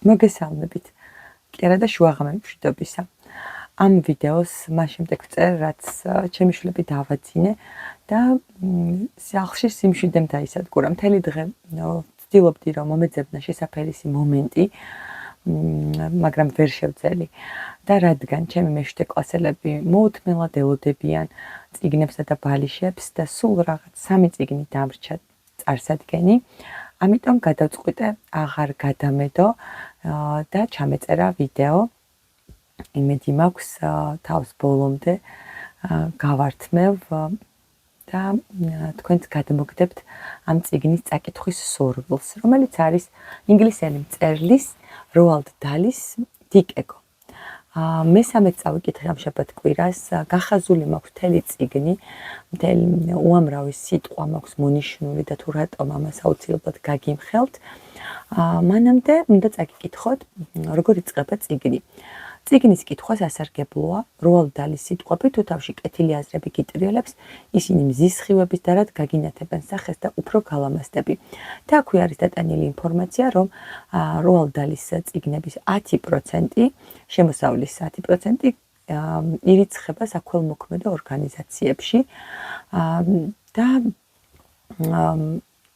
მოგესალმებით. კი არა და შუაღამე მშვიდობისა. ამ ვიდეოს მას შემდეგ ვწერ, რაც ჩემი შვილები დავაძინე და სახლში სიმშვიდემ დაისადგურა. მთელი დღე ვცდილობდი რომ მომეძებნა შესაფერისი მომენტი, მაგრამ ვერ შევძელი. და რადგან ჩემი მეშვიდე კლასელები მოუთმენლად ელოდებიან წიგნებსა და ბალიშებს და სულ რაღაც 3 წიგნი დამრჩა წარსადგენი, ამიტომ გადავწყვიტე აღარ გადამედო და ჩამეწერა ვიდეო. იმედი მაქვს თავს ბოლომდე გავართმევ და თქვენც გადმოგდებთ ამ წიგნის წაკითხვის სურვილს, რომელიც არის ინგლისელი მწერლის როალდ დალის Dick Echo. მესამე წავიკითხე ამ შაბათ-კვირას, გახაზული მაქვს მთელი წიგნი, მთელი უამრავი სიტყვა მაქვს მონიშნული და თუ რატომ ამას აუცილებლად გაგიმხელთ, მანამდე უნდა წაგიკითხოთ, როგორ იწყება წიგნი. წიგნის კითხვას ასარგებლოა როალდ დალის სიტყვები, თუ თავში კეთილი აზრები გიტრიალებს, ისინი მზის სხივების და რაც გაგინათებენ სახეს და უფრო გალამაზდები. და აქვე არის დატანილი ინფორმაცია, რომ როალდ დალის წიგნების 10%, შემოსავლის 10% ირიცხება საქველმოქმედო ორგანიზაციებში და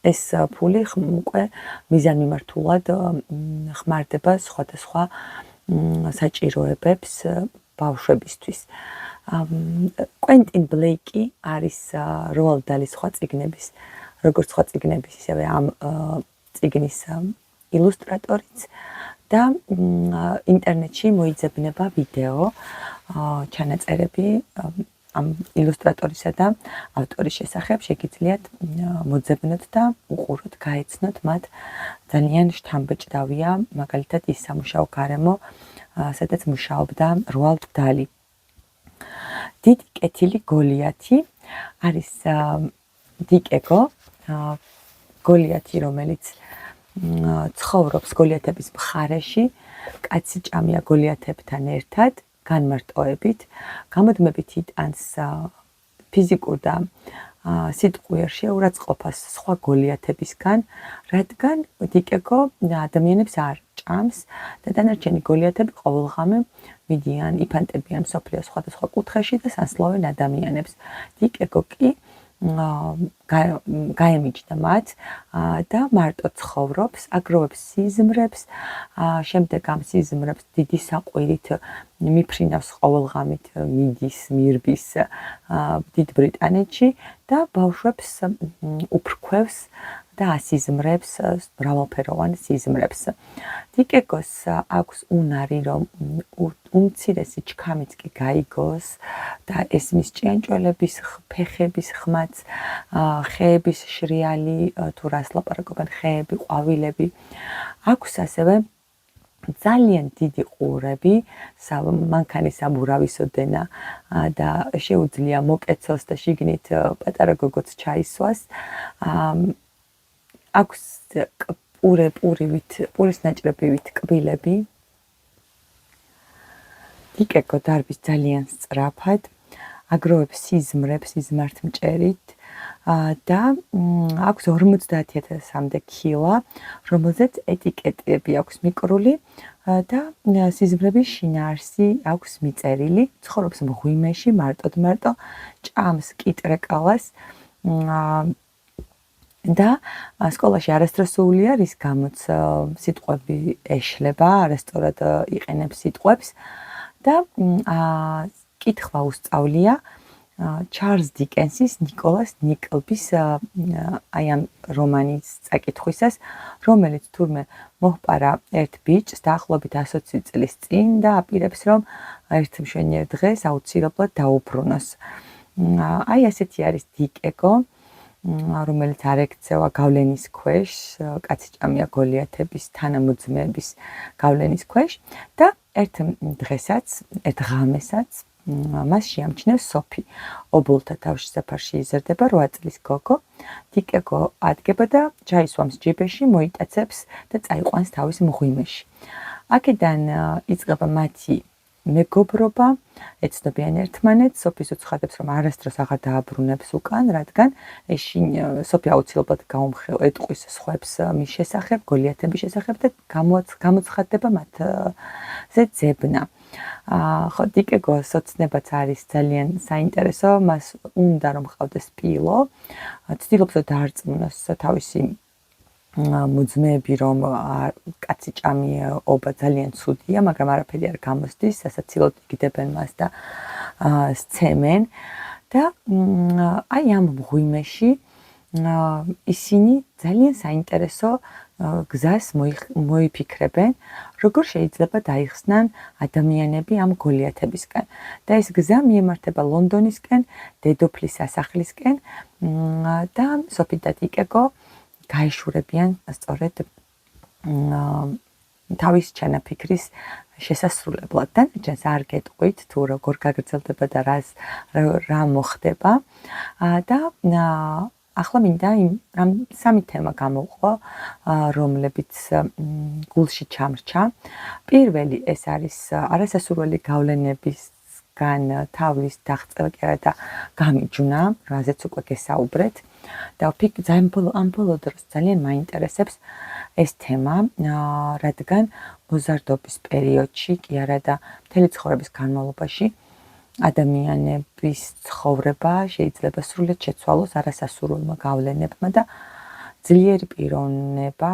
ეს ფული უკვე მიზანმიმართულად ხმარდება სხვადასხვა საჭიროებებს ბავშვებისთვის. კვენტინ ბლეიკი არის როალდ დალის სხვა წიგნების, როგორც სხვა წიგნების, ისევე ამ წიგნის ილუსტრატორიც და ინტერნეტში მოიძებნება ვიდეო ჩანაწერები ამ ილუსტრატორისა და ავტორის შესახებ, შეგიძლიათ მოძებნოთ და უყუროთ, გაეცნოთ მათ. ძალიან შთამბეჭდავია, მაგალითად ის სამუშაო გარემო, სადაც მუშაობდა როალდ დალი. დიდი კეთილი გოლიათი არის Dick Echo, გოლიათი, რომელიც ცხოვრობს გოლიათების მხარეში, კაცი ჭამია გოლიათებთან ერთად, განმარტოებით, გამოდმებით იტანს ფიზიკურ და სიტყვიერ შეურაცხყოფას სხვა გოლიათებისგან, რადგან Dick Echo ადამიანებს არ ჭამს და დანარჩენი გოლიათები ყოველღამე მიდიან, იფანტებიან მსოფლიოს სხვადასხვა კუთხეში და სასწლავენ ადამიანებს. Dick Echo კი გაემიჯდა მათ და მარტო ცხოვრობს, აგროვებს სიზმრებს, შემდეგ ამ სიზმრებს დიდი საყვირით მიფრინავს ყოველღამით მიდის, მირბის დიდ ბრიტანეთში და ბავშვებს უფრქვევს და ასიზმრებს, მრავალფეროვან სიზმრებს. Dick Echo-ს აქვს უნარი, რომ უმცირესი ჩქამიც კი გაიგოს და ესმის ჭიანჭველების, ფეხების ხმაც, ხეების შრიალი, თუ რას ლაპარაკობენ, ხეები, ყვავილები. აქვს ასევე ძალიან დიდი ყურები, მანქანის საბურავისო დენა და შეუძლია მოკეცოს და შიგნით პატარა გოგოც ჩაისვას. აქვს პურის ნაჭრებივით კბილები. Dick Echo დარბის ძალიან სწრაფად, აგროვებს სიზმრებს სიზმართმჭერით და აქვს 50,000-მდე ქილა, რომელზეც ეტიკეტები აქვს მიკრული და სიზმრების შინაარსი აქვს მიწერილი. ცხოვრობს მღვიმეში, მარტო ჭამს კიტრეკალას და სკოლაში არასდროსულია, რის გამოც სიტყვები ეშლება, არასწორად იყენებს სიტყვებს და კითხვა უსწავლია ჩარლზ დიკენსის ნიკოლას ნიკლბის აი ამ რომანის წაკითხვისას, რომელიც თურმე მოჰპარა ერთ ბიჭს დაახლოებით 120 წლის წინ და აპირებს, რომ ერთ მშვენიერ დღეს აუცილებლად დაუბრუნოს. აი ასეთი არის Dick Echo, რომელიც არ ექცევა გავლენის ქვეშ, კაცი ჭამია გოლიათების თანამოძმეების გავლენის ქვეშ და ერთ ღამესაც მას შეამჩნევს სოფი. ობოლთა თავშესაფარში იზრდება 8 წლის გოგო. Dick Echo ადგება და ჩაისვამს ჯიბეში, მოიტაცებს და წაიყვანს თავის მღვიმეში. აქედან იწყება მათი მეგობრობა, ეცნობიან ერთმანეთს, სოფის უცხადებს, რომ არასდროს აღარ დააბრუნებს უკან, რადგან სოფი აუცილებლად ეტყვის სხვებს მის შესახებ, გოლიათების შესახებ და გამოცხადდება მათზე ძებნა. ხო, დიკეგოს ოცნებაც არის ძალიან საინტერესო, მას უნდა რომ ყავდეს სპილო, ცდილობს რომ დაარწმუნოს თავისი მოძმეები, რომ კაცი ჭამიობა ძალიან ცუდია, მაგრამ არაფერი არ გამოსდის, სასაცილოდ იგდებენ მას და სცემენ და აი ამ მღვიმეში ისინი ძალიან საინტერესო გზას მოიფიქრებენ, როგორ შეიძლება დაიხსნან ადამიანები ამ გოლიათებისკენ. და ეს გზა მიემართება ლონდონისკენ, დედოფლის სასახლისკენ და სოფი და დიკეგო გაეშურებიან სწორედ თავის ჩანაფიქრის შესასრულებლად და ჯერ არ გეტყვით თუ როგორ გაგრძელდება და რა მოხდება და ახლა მინდა ამ სამი თემა გამოვყო, რომლებიც გულში ჩამრჩა. პირველი ეს არის არასასურველი გავლენებისგან თავის დაღწევა და გამიჯვნა, რაზეც უკვე გესაუბრეთ. და ამ ბოლო დროს ძალიან მაინტერესებს ეს თემა, რადგან მოზარდობის პერიოდში კი არა და მთელი ცხოვრების განმავლობაში ადამიანების ცხოვრება შეიძლება სრულად შეცვალოს არასასურველმა გავლენებმა და ძლიერი პიროვნება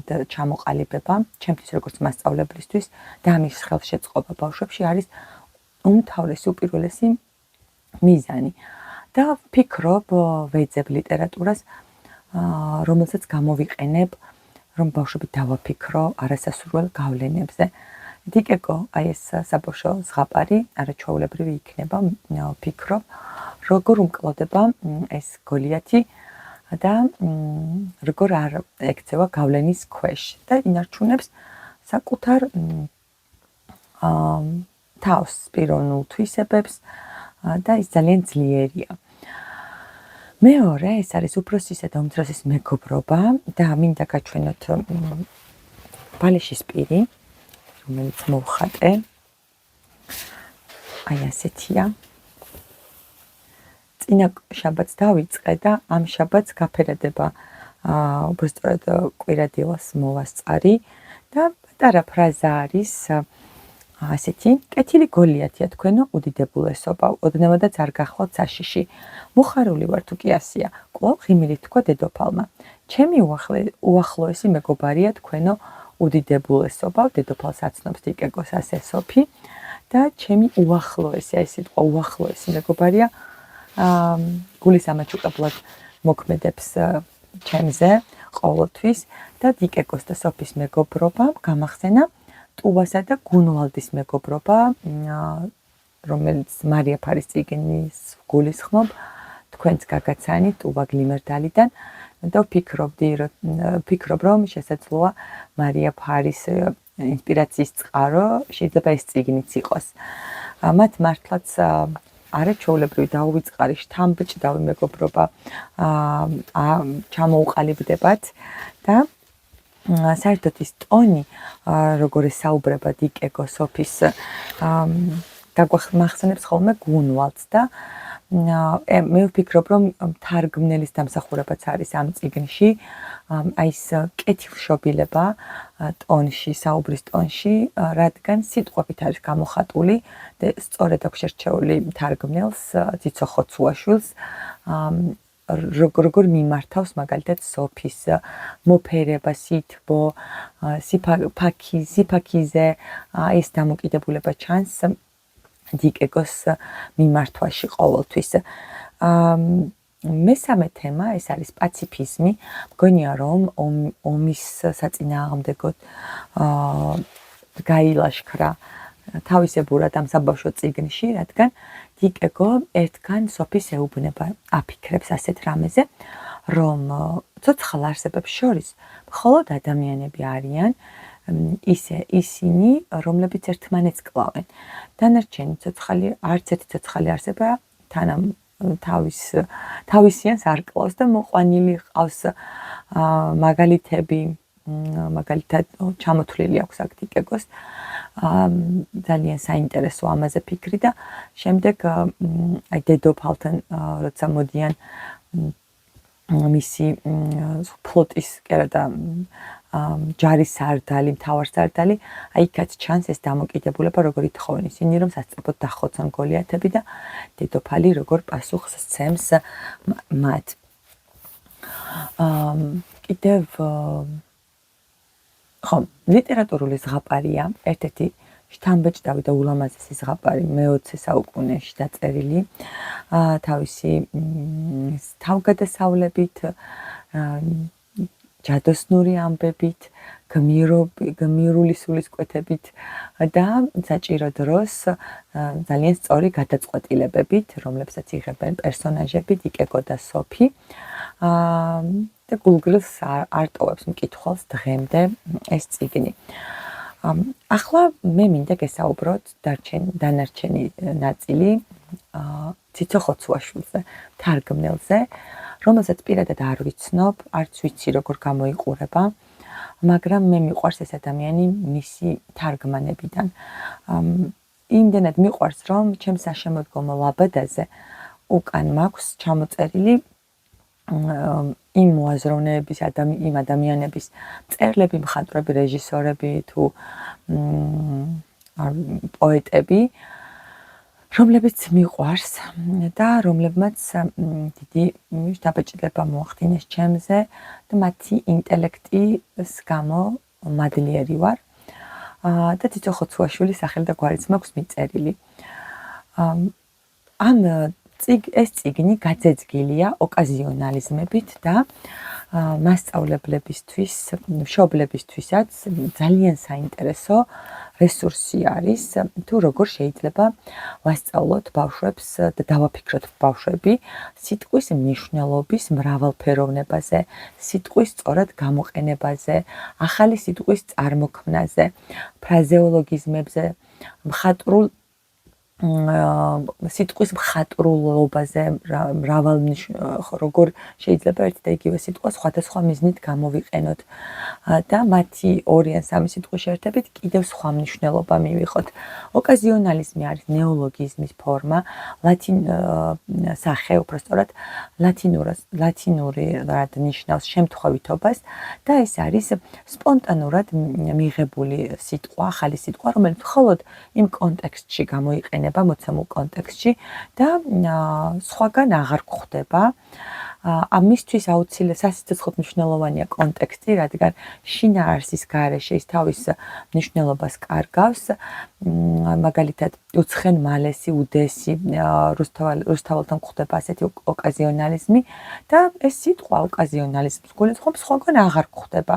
და ჩამოყალიბება, ჩემთვის როგორც მასწავლებლისთვის და ამის ხელშეწყობა ბავშვებში არის უმთავრესი უპირველესი მიზანი. და ვფიქრობ, ვეძებ ლიტერატურას, რომელსაც გამოვიყენებ, რომ ბავშვები დავაფიქრო არასასურველ გავლენებზე. დიკეგო, აი ეს საბავშვო ზღაპარი, არაჩვეულებრივი იქნება, ვფიქრობ, როგორ უმკლოდება ეს გოლიათი და როგორ არ ექცევა გავლენის ქვეშ და ინარჩუნებს საკუთარ თავს პიროვნულ თვისებებს და ის ძალიან ძლიერია. მეორე, ეს არის უფროსისა და უმცროსის მეგობრობა და მინდა გაჩვენოთ ბალეშის პირი, რომელიც მოვხატე. აი ასეთია. წინა შაბათს დავიწყე და ამ შაბათს გაფერადება უბრალოდ კვირადილას მოვასწარი და პატარა ფრაზა არის ასეთი, კეთილი გოლიათია თქვენო უდიდებულესობა, ოდნავადაც არ გახლავთ საშიში. მუხარული ვარ თუ კი ასია, კვლავ ღიმილით თქვა დედოფალმა. ჩემი უახლოესი მეგობარია თქვენო უდიდებულესობა, დედოფალს აცნობს დიკეგოს ასე სოფი და ჩემი უახლოესი, აი სიტყვა უახლოესი მეგობარია გულის ამაჩუყებლად მოქმედებს ჩემზე ყოველთვის და დიკეგოს და სოფის მეგობრობა გამახსენა ტუვასა და გუნვალდის მეგობრობა, რომელიც მარია ფარის წიგნის გულისხმობ, თქვენც გაგაცანით ტუვა გლიმერდალიდან და ვფიქრობ, რომ შესაძლოა მარია ფარის ინსპირაციის წყარო შეიძლება ეს წიგნიც იყოს. მათ მართლაც არაჩვეულებრივი დაუვიწყარი შთამბეჭდავი მეგობრობა ჩამოუყალიბდებათ და საერთოდ ის ტონი, როგორ ესაუბრება დიკეგო სოფის გაგვახსენებს ხოლმე გუნვალდს და მე ვფიქრობ, რომ თარგმნელის დამსახურებაც არის ამ წიგნში, აი ეს კეთილშობილება ტონში, საუბრის ტონში, რადგან სიტყვებით არის გამოხატული და სწორედ აქვს შერჩეული თარგმნელს, ძიცო ხოცუაშვილს, როგორ მიმართავს მაგალითად სოფის მოფერება, სითბო, სიფაქიზე, ეს დამოკიდებულება ჩანს დიკეგოს მიმართვაში ყოველთვის. მესამე თემა, ეს არის პაციფიზმი. მგონია, რომ ომის საწინააღმდეგოდ გაილაშქრა თავისებურად ამ საბავშვო წიგნში, რადგან დიკეგო ერთგან სოფის ეუბნება, აფიქრებს ასეთ რამეზე, რომ ცოცხალ არსებებს შორის მხოლოდ ადამიანები არიან, ისინი, რომლებიც ერთმანეთს კლავენ. დანარჩენი ცოცხალი, არც ერთი ცოცხალი არსება თანამ თავისიანს არ კლავს და მოყვანილი ყავს მაგალითები, მაგალითად ჩამოთვლილი აქვს აქ დიკეგოს, ძალიან საინტერესო ამაზე ფიქრი და შემდეგ აი დედოფალთან როცა მოდიან მისი ფლოტის კერა ჯარის სარდალი, მთავარსარდალი, აი იქაც ჩანს ეს დამოკიდებულება, როგორ ითხოვენ ისინი, რომ სასწრაფოდ დახოცონ გოლიათები და დედოფალი როგორ პასუხს სცემს მათ. კიდევ ხო, ლიტერატურული ზღაპარია, ერთ-ერთი შთამბეჭდავი და ულამაზესი ზღაპარი მე-20 საუკუნეში დაწერილი, თავისი თავგადასავლებით, ჯადოსნური ამბებით, გმირული სულისკვეთებით და საჭირო დროს ძალიან სწორი გადაწყვეტილებებით, რომლებსაც იღებენ პერსონაჟები დიკეგო და სოფი. და გულგრილს არ ტოვებს მკითხველს დღემდე ეს წიგნი. ახლა მე მინდა გესაუბროთ დანარჩენი ნაწილი ციცოხოცუაშვილზე, თარგმნელზე, რომელსაც პირადად არ ვიცნობ, არც ვიცი როგორ გამოიყურება, მაგრამ მე მიყვარს ეს ადამიანი მისი თარგმანებიდან. იმდენად მიყვარს, რომ ჩემს საშემოდგომო ლაბადაზე უკან მაქვს ჩამოწერილი იმ მოაზროვნეების იმ ადამიანების წერლები, მხატვრები, რეჟისორები თუ პოეტები, რომლებიც მიყვარს და რომლებმაც დიდი შთაბეჭდილება მოახდინეს ჩემზე და მათი ინტელექტის გამო მადლიერი ვარ და ციცოხოცუაშვილის სახელი და გვარიც მაქვს მიწერილი. ეს წიგნი გაძეძგილია ოკაზიონალიზმებით და მასწავლებლებისთვის, მშობლებისთვისაც ძალიან საინტერესო რესურსი არის, თუ როგორ შეიძლება ვასწავლოთ ბავშვებს და დავაფიქროთ ბავშვები სიტყვის მნიშვნელობის მრავალფეროვნებაზე, სიტყვის სწორად გამოყენებაზე, ახალი სიტყვის წარმოქმნაზე, ფრაზეოლოგიზმებზე, სიტყვის მხატვრულობაზე, როგორ შეიძლება ერთი და იგივე სიტყვა სხვადასხვა მიზნით გამოვიყენოთ და მათი ორი ან სამი სიტყვის შეერთებით კიდევ სხვა მნიშვნელობა მივიღოთ. ოკაზიონალიზმი არის ნეოლოგიზმის ფორმა, სახე, უბრალოდ ლათინურად ნიშნავს შემთხვევითობას და ეს არის სპონტანურად მიღებული სიტყვა, ახალი სიტყვა, რომელიც მხოლოდ იმ კონტექსტში გამოიყენება, მოცემულ კონტექსტში და სხვაგან აღარ გვხვდება. ამისთვის აუცილებლად სასიცოცხლოდ მნიშვნელოვანია კონტექსტი, რადგან შინაარსის გარეშე ის თავის მნიშვნელობას კარგავს. მაგალითად, უცხენმალესი, უდესი რუსთაველთან გვხვდება ასეთი ოკაზიონალიზმი და ეს სიტყვა ოკაზიონალიზმს გულისხმობს, სხვაგან აღარ გვხვდება.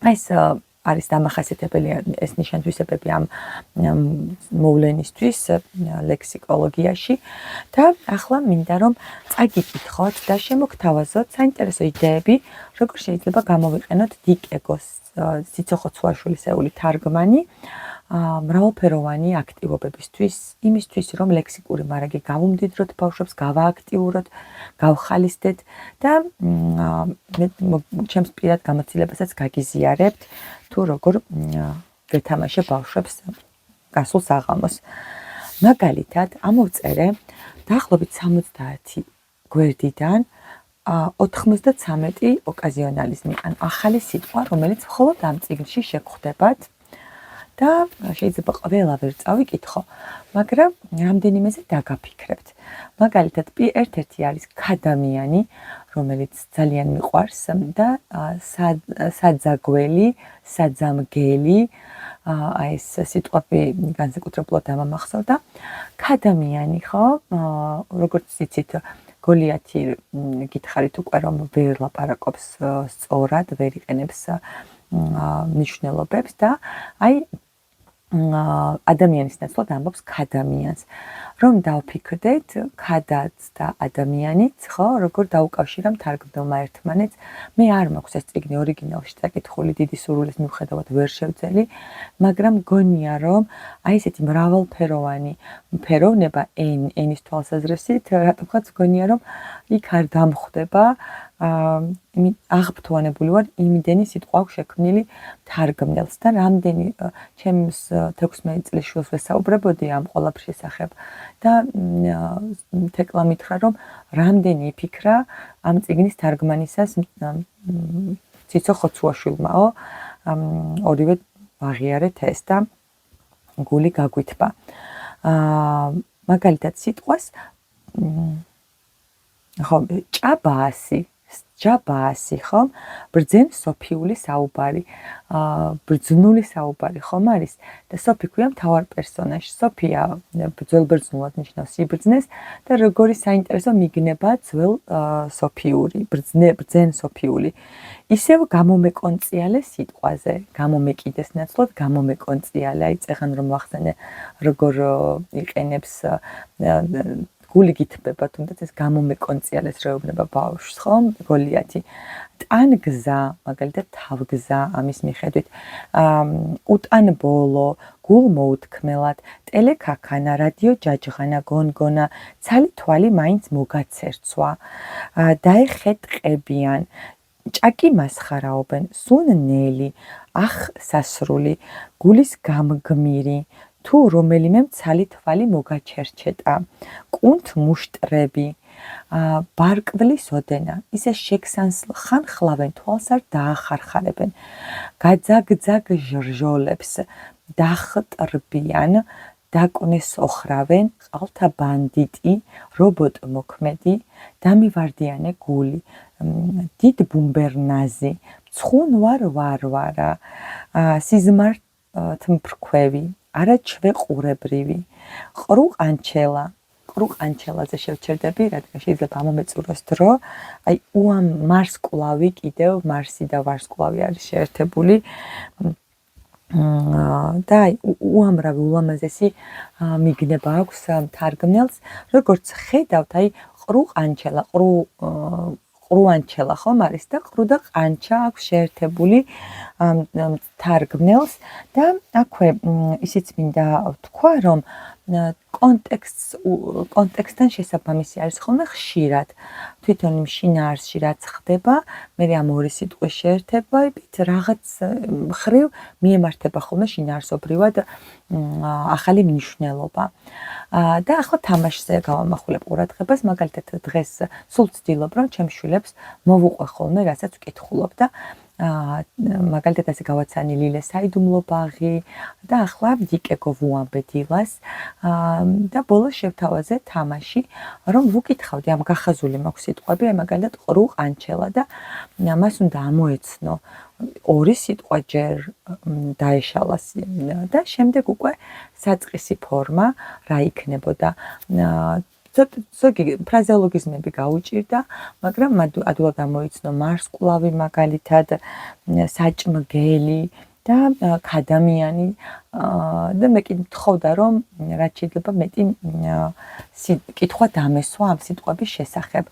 ეს არის დამახასიათებელი ეს ნიშან-თვისებები ამ მოვლენისთვის ლექსიკოლოგიაში და ახლა მინდა რომ წაგიკითხოთ და შემოგთავაზოთ საინტერესო იდეები, როგორ შეიძლება გამოვიყენოთ დიკეგოს ციცოხოცუაშვილისეული თარგმანი მრავალფეროვანი აქტივობებისთვის, იმისთვის რომ ლექსიკური მარაგი გავუმდიდროთ ბავშვებს, გავააქტიუროთ, გავხალისდეთ და ჩემს პირად გამოცდილებასაც გაგიზიარებთ თუ როგორ გეთამაშე ბავშვებს გასულ საღამოს. მაგალითად, ამოვწერე დაახლოებით 70 გვერდიდან 93 ოკაზიონალიზმი, ან ახალი სიტყვა, რომელიც მხოლოდ ამ წიგნში შეგხვდებათ და შეიძლება ყველა ვერ წავიკითხო, მაგრამ რამდენიმეზე დაგაფიქრებთ. მაგალითად, ერთ-ერთი არის ქადამიანი, რომელიც ძალიან მიყვარს და საძაგველი, საძამგელი, ეს სიტყვები განსაკუთრებულად ამახსოვდა. ქადამიანი, ხო, როგორც იცით, გოლიათი გითხარით უკვე რომ ვერ ლაპარაკობს სწორად, ვერ იყენებს მნიშვნელობებს და აი ადამიანის ნაცვლად ამბობს ქადამიანს. რომ დავფიქრდეთ ქადაც და ადამიანიც, ხო, როგორ დაუკავშირა თარგმნელმა ერთმანეთს. მე არ მაქვს ეს წიგნი ორიგინალში წაკითხული, დიდი სურვილის მიუხედავად ვერ შევძელი, მაგრამ გონია რომ აი ესეთი მრავალფეროვანი ფეროვნება ენის თვალსაზრისით, რატომღაც გონია რომ იქ არ დამხვდება აღფრთოვანებული ვარ იმდენი სიტყვა აქვს შექმნილი თარგმნელს და რამდენი ჩემს 16 წლის შვილს ვესაუბრებოდი ამ ყველაფრის შესახებ და თეკლა მითხრა რომ რამდენი იფიქრა ამ წიგნის თარგმანისას ციცო ხოცუაშვილმაო ორივე ვაღიარეთ ეს და გული გაგვითბა მაგალითად სიტყვას ხო ჭაბაასი ხომ ბრძენ სოფიული საუბარი ბრძნული საუბარი ხომ არის და სოფი ქვია მთავარ პერსონაჟს სოფია ბრძოლ-ბრძნულად ნიშნავს სიბრძნეს და როგორი საინტერესო მიგნება ძველ სოფიური ბრძენ სოფიული ისევ გამომეკონციალე სიტყვაზე გამომეკიდეს ნაცვლად გამომეკონციალე აი წეგან რომ ვახსენე როგორ იყენებს გული გითბება თუნდაც ეს გამომეკონციალეს რეუბნება ბავშვს ხო გოლიათი ტანგზა მაგალითად თავგზა ამის მიხედვით უტან ბოლო გულ მოუთქმელად ტელეკაქანა რადიო ჯაჯღანა გონგონა ცალი თვალი მაინც მოგაცერცვა დაეხეთყებიან ჭაკი მასხარაობენ სუნნელი ახ სასრული გულის გამგმირი თუ რომელიმე მცალი თვალი მოგაჩერჩეტა კუნთ მუშტრები ბარკვლის ოდენა ისე შექსანს ხან ხლავენ თვალს არ დაახარხარებენ გაძაგძაგ ჟრჟოლებს დახტრბიან დაკვნეს ოხრავენ ყალთა ბანდიტი რობოტ მოქმედი დამივარდიანე გული დიდ ბუმბერნაზი ცხუნვარ ვარვარა სიზმართ მფრქვევი არაჩვე ყურებრივი ყრუყანჩელაზე შევჩერდები რადგან შეიძლება ამომეწუროს დრო აი უამ მარსკვლავი კიდევ მარსი და ვარსკვლავი არის შეერთებული და აი უამრავი ულამაზესი მიგნება აქვს თარგმნელს როგორც ხედავთ აი ყრუანჩელა ხომ არის და ყრუ და ყანჩა აქვს შეერთებული თარგმნელს და აქვე ისიც მინდა ვთქვა რომ კონტექსტთან შესაბამისი არის ხოლმე ხშირად თვითონ იმ შინაარსში რაც ხდება მე ამ ორი სიტყვის შეერთებით რაღაც ხრივ მიემართება ხოლმე შინაარსობრივად ახალი მნიშვნელობა და ახლა თამაშზე გავამახვილებ ყურადღებას მაგალითად დღეს სულ ვცდილობ რომ ჩემს შვილებს მოვუყვე ხოლმე რასაც ვკითხულობ და მაგალითად ასე გავაცანი ლილე საიდუმლო ბაღი და ახლა ვიკეკო ვუამბე დილას და ბოლოს შევთავაზე თამაში რომ ვუკითხავდი ამ გახაზული მაქვს სიტყვები აი მაგალითად ყრუყანჩელა და მას უნდა ამოეცნო ორი სიტყვა ჯერ დაეშალა და შემდეგ უკვე საწყისი ფორმა რა იქნებოდა ზოგი ფრაზეოლოგიზმები გაუჭირდა, მაგრამ ადვილად ამოიცნო მარსკვლავი მაგალითად, საჭმგელი და ქადამიანი და მე კიდე მთხოვდა რომ რაც შეიძლება მეტი კითხვა დამესვა ამ სიტყვების შესახებ.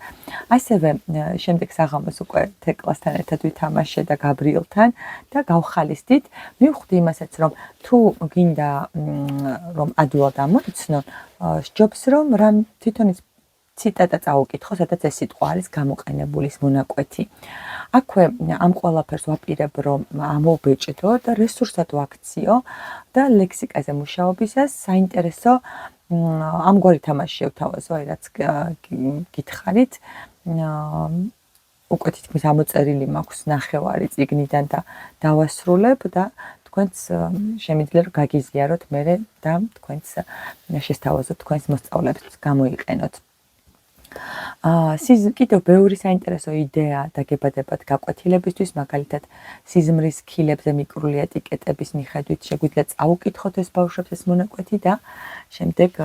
ასევე შემდეგ საღამოს უკვე თეკლასთან ერთად ვითამაშე და გაბრიელთან და გავხალისდით. მივხვდი იმასაც რომ თუ გინდა რომ ადვილად ამოიცნონ, სჯობს რომ რამ თვითონიც ციტატა წაუკითხო, სადაც ეს სიტყვა არის გამოყენებული ის მონაკვეთი. აქვე ამ ყველაფერს ვაპირებ რომ ამოვბეჭდო და რესურსად ვაქციო და ლექსიკაზე მუშაობისას საინტერესო ამგვარი თამაში შევთავაზო, აი რაც გითხარით. უკვე თითქმის ამოწერილი მაქვს ნახევარი წიგნიდან და დავასრულებ და თქვენც შემიძლია რომ გაგიზიაროთ მერე და თქვენც შესთავაზოთ თქვენს მოსწავლეებს გამოიყენოთ. კიდევ ბევრი საინტერესო იდეა დაგებადებათ გაკვეთილებისთვის, მაგალითად სიზმრის ქილებზე მიკრული ეტიკეტების მიხედვით შეგვიძლია წაუკითხოთ ეს ბავშვებს ეს მონაკვეთი და შემდეგ